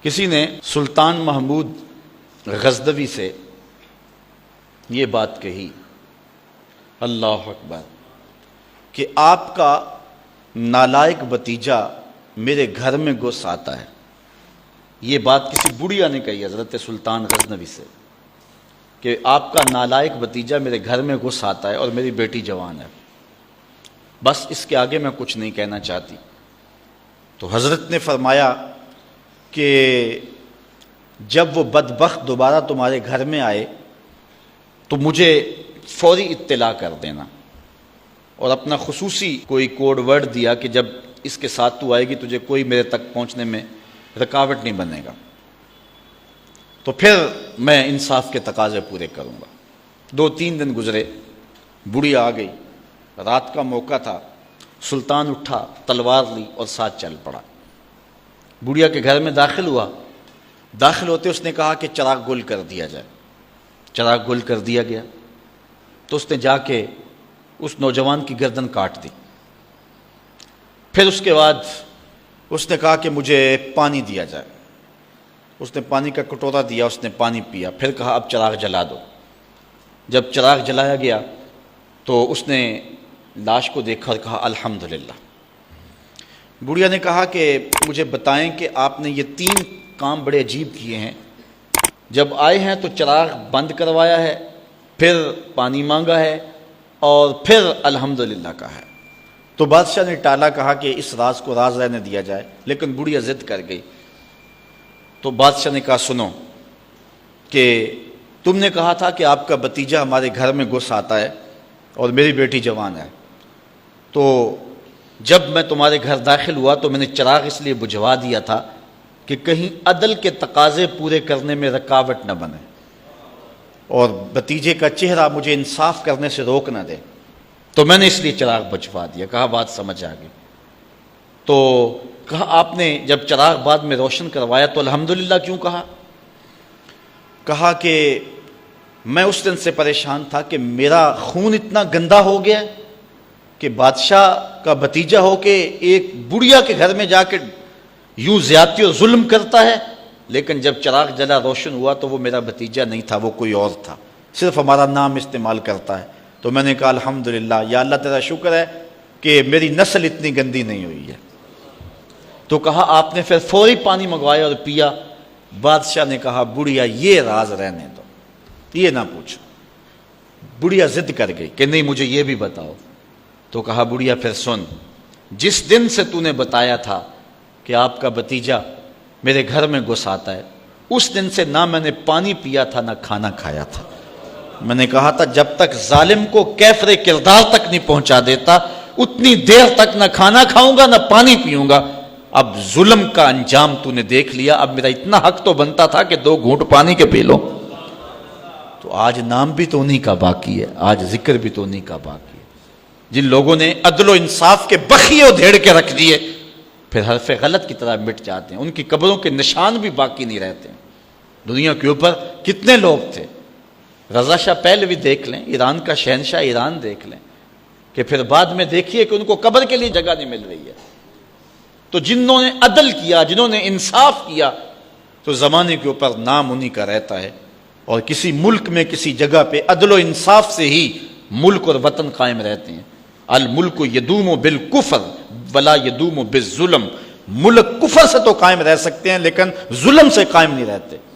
کسی نے سلطان محمود غزنوی سے یہ بات کہی، اللہ اکبر، کہ آپ کا نالائق بھتیجا میرے گھر میں گھس آتا ہے۔ یہ بات کسی بڑھیا نے کہی حضرت سلطان غزنوی سے کہ آپ کا نالائق بھتیجا میرے گھر میں گھس آتا ہے اور میری بیٹی جوان ہے، بس اس کے آگے میں کچھ نہیں کہنا چاہتی۔ تو حضرت نے فرمایا کہ جب وہ بدبخت دوبارہ تمہارے گھر میں آئے تو مجھے فوری اطلاع کر دینا، اور اپنا خصوصی کوئی کوڈ ورڈ دیا کہ جب اس کے ساتھ تو آئے گی تجھے کوئی میرے تک پہنچنے میں رکاوٹ نہیں بنے گا، تو پھر میں انصاف کے تقاضے پورے کروں گا۔ 2-3 دن گزرے، بڑھیا آ گئی، رات کا موقع تھا، سلطان اٹھا، تلوار لی اور ساتھ چل پڑا۔ بڑھیا کے گھر میں داخل ہوا، داخل ہوتے اس نے کہا کہ چراغ گل کر دیا جائے۔ چراغ گل کر دیا گیا تو اس نے جا کے اس نوجوان کی گردن کاٹ دی۔ پھر اس کے بعد اس نے کہا کہ مجھے پانی دیا جائے۔ اس نے پانی کا کٹورا دیا، اس نے پانی پیا، پھر کہا اب چراغ جلا دو۔ جب چراغ جلایا گیا تو اس نے لاش کو دیکھا اور کہا الحمدللہ۔ بڑھیا نے کہا کہ مجھے بتائیں کہ آپ نے یہ 3 کام بڑے عجیب کیے ہیں، جب آئے ہیں تو چراغ بند کروایا ہے، پھر پانی مانگا ہے، اور پھر الحمدللہ کہا ہے۔ تو بادشاہ نے ٹالا، کہا کہ اس راز کو راز رہنے دیا جائے، لیکن بڑھیا ضد کر گئی۔ تو بادشاہ نے کہا سنو کہ تم نے کہا تھا کہ آپ کا بھتیجا ہمارے گھر میں گھس آتا ہے اور میری بیٹی جوان ہے، تو جب میں تمہارے گھر داخل ہوا تو میں نے چراغ اس لیے بجھوا دیا تھا کہ کہیں عدل کے تقاضے پورے کرنے میں رکاوٹ نہ بنے اور بھتیجے کا چہرہ مجھے انصاف کرنے سے روک نہ دے، تو میں نے اس لیے چراغ بجھوا دیا۔ کہا بات سمجھ آ گئی۔ تو کہا آپ نے جب چراغ بعد میں روشن کروایا تو الحمدللہ کیوں کہا؟ کہا کہ میں اس دن سے پریشان تھا کہ میرا خون اتنا گندا ہو گیا کہ بادشاہ کا بھتیجا ہو کے ایک بڑھیا کے گھر میں جا کے یوں زیادتی اور ظلم کرتا ہے، لیکن جب چراغ جلا روشن ہوا تو وہ میرا بھتیجا نہیں تھا، وہ کوئی اور تھا، صرف ہمارا نام استعمال کرتا ہے۔ تو میں نے کہا الحمدللہ، یا اللہ تیرا شکر ہے کہ میری نسل اتنی گندی نہیں ہوئی ہے۔ تو کہا آپ نے پھر فوری پانی منگوایا اور پیا۔ بادشاہ نے کہا بڑھیا یہ راز رہنے دو، یہ نہ پوچھو۔ بڑھیا ضد کر گئی کہ نہیں مجھے یہ بھی بتاؤ۔ تو کہا بڑھیا پھر سن، جس دن سے تو نے بتایا تھا کہ آپ کا بھتیجا میرے گھر میں گھس آتا ہے، اس دن سے نہ میں نے پانی پیا تھا نہ کھانا کھایا تھا۔ میں نے کہا تھا جب تک ظالم کو کیفر کردار تک نہیں پہنچا دیتا اتنی دیر تک نہ کھانا کھاؤں گا نہ پانی پیوں گا۔ اب ظلم کا انجام تو نے دیکھ لیا، اب میرا اتنا حق تو بنتا تھا کہ 2 گھونٹ پانی کے پی لو۔ تو آج نام بھی تو انہی کا باقی ہے، آج ذکر بھی تو انہی کا باقی ہے، جن لوگوں نے عدل و انصاف کے بخیے ادھیڑ کے رکھ دیے پھر حرف غلط کی طرح مٹ جاتے ہیں، ان کی قبروں کے نشان بھی باقی نہیں رہتے ہیں۔ دنیا کے اوپر کتنے لوگ تھے، رضا شاہ پہلوی دیکھ لیں، ایران کا شہنشاہ ایران دیکھ لیں، کہ پھر بعد میں دیکھیے کہ ان کو قبر کے لیے جگہ نہیں مل رہی ہے۔ تو جنہوں نے عدل کیا، جنہوں نے انصاف کیا، تو زمانے کے اوپر نام انہی کا رہتا ہے، اور کسی ملک میں کسی جگہ پہ عدل و انصاف سے ہی ملک اور وطن قائم رہتے ہیں۔ الملک یدوم بالکفر ولا یدوم بالظلم، ملک کفر سے تو قائم رہ سکتے ہیں لیکن ظلم سے قائم نہیں رہتے۔